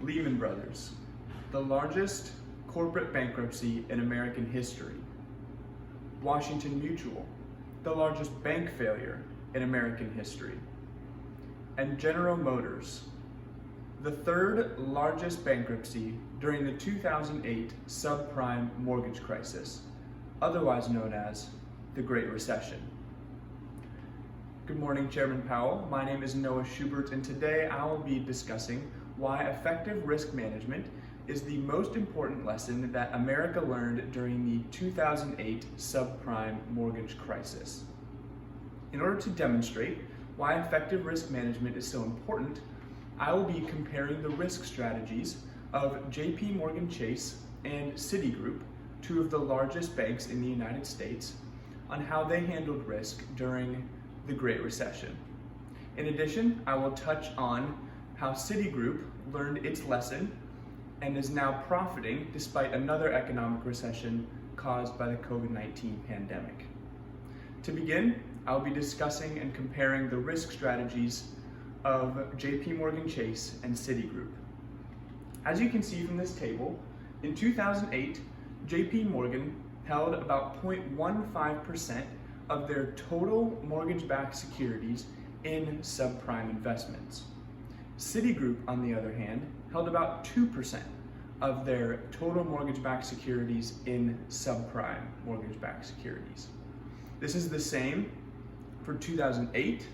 Lehman Brothers, the largest corporate bankruptcy in American history. Washington Mutual, the largest bank failure in American history. And General Motors, the third largest bankruptcy during the 2008 subprime mortgage crisis, otherwise known as the Great Recession. Good morning, Chairman Powell. My name is Noah Schubert, and today I will be discussing why effective risk management is the most important lesson that America learned during the 2008 subprime mortgage crisis. In order to demonstrate why effective risk management is so important, I will be comparing the risk strategies of JP Morgan Chase and Citigroup, two of the largest banks in the United States, on how they handled risk during the Great Recession. In addition, I will touch on how Citigroup learned its lesson and is now profiting despite another economic recession caused by the COVID-19 pandemic. To begin, I'll be discussing and comparing the risk strategies of JP Morgan Chase and Citigroup. As you can see from this table, in 2008, JP Morgan held about 0.15% of their total mortgage-backed securities in subprime investments. Citigroup, on the other hand, held about 2% of their total mortgage-backed securities in subprime mortgage-backed securities. This is the same for 2008,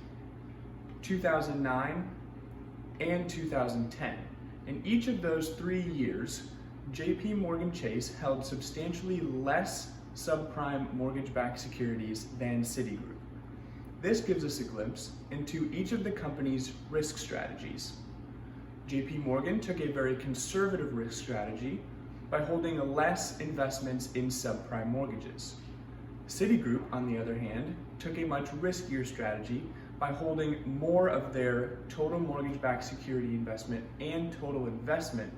2009, and 2010. In each of those 3 years, JP Morgan Chase held substantially less subprime mortgage-backed securities than Citigroup. This gives us a glimpse into each of the company's risk strategies. JP Morgan took a very conservative risk strategy by holding less investments in subprime mortgages. Citigroup, on the other hand, took a much riskier strategy by holding more of their total mortgage-backed security investment and total investment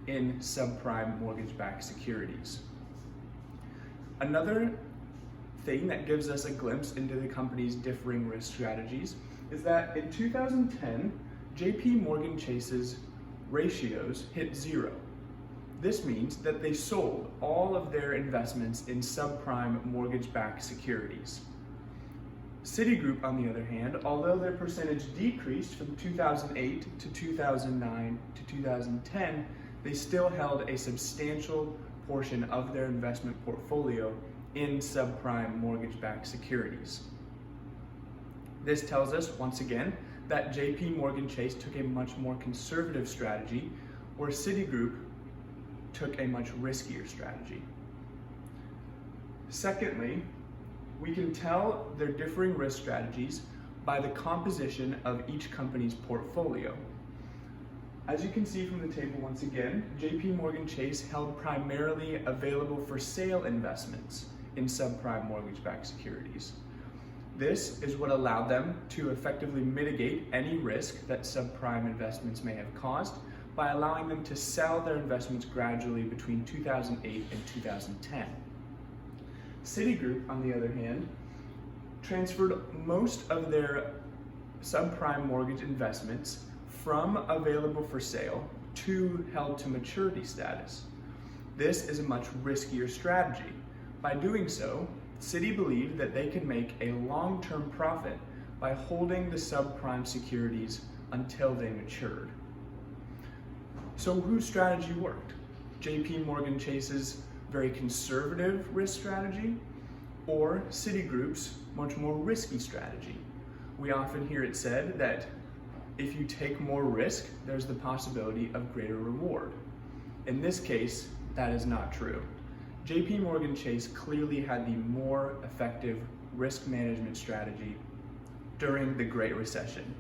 in subprime mortgage-backed securities. Another thing that gives us a glimpse into the company's differing risk strategies is that in 2010, JP Morgan Chase's ratios hit 0. This means that they sold all of their investments in subprime mortgage-backed securities. Citigroup, on the other hand, although their percentage decreased from 2008 to 2009 to 2010, they still held a substantial portion of their investment portfolio in subprime mortgage-backed securities. This tells us, once again, that JP Morgan Chase took a much more conservative strategy, where Citigroup took a much riskier strategy. Secondly, we can tell their differing risk strategies by the composition of each company's portfolio. As you can see from the table once again, JP Morgan Chase held primarily available for sale investments in subprime mortgage-backed securities. This is what allowed them to effectively mitigate any risk that subprime investments may have caused by allowing them to sell their investments gradually between 2008 and 2010. Citigroup, on the other hand, transferred most of their subprime mortgage investments from available for sale to held to maturity status. This is a much riskier strategy. By doing so, Citi believed that they could make a long-term profit by holding the subprime securities until they matured. So whose strategy worked? JP Morgan Chase's very conservative risk strategy, or Citigroup's much more risky strategy? We often hear it said that if you take more risk, there's the possibility of greater reward. In this case, that is not true. JP Morgan Chase clearly had the more effective risk management strategy during the Great Recession.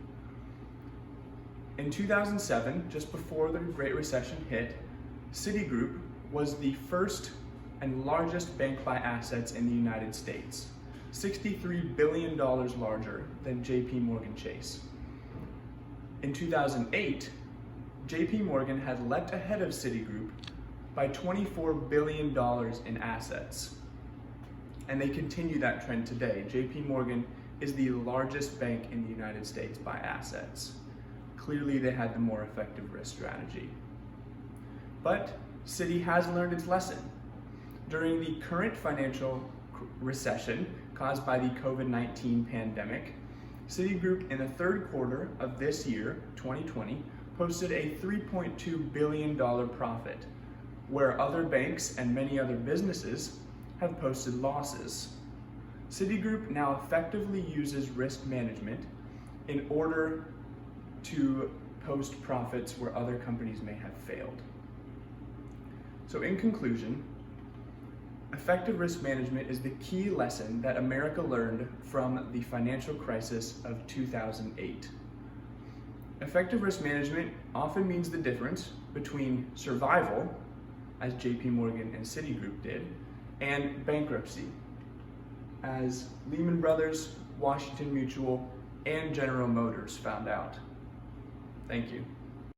In 2007, just before the Great Recession hit, Citigroup was the first and largest bank by assets in the United States, $63 billion larger than JP Morgan Chase. In 2008, JP Morgan had leapt ahead of Citigroup by $24 billion in assets. And they continue that trend today. JP Morgan is the largest bank in the United States by assets. Clearly they had the more effective risk strategy. but Citi has learned its lesson. During the current financial recession caused by the COVID-19 pandemic, Citigroup in the third quarter of this year, 2020, posted a $3.2 billion profit, where other banks and many other businesses have posted losses. Citigroup now effectively uses risk management in order to post profits where other companies may have failed. So in conclusion, effective risk management is the key lesson that America learned from the financial crisis of 2008. Effective risk management often means the difference between survival, as JP Morgan and Citigroup did, and bankruptcy, as Lehman Brothers, Washington Mutual, and General Motors found out. Thank you.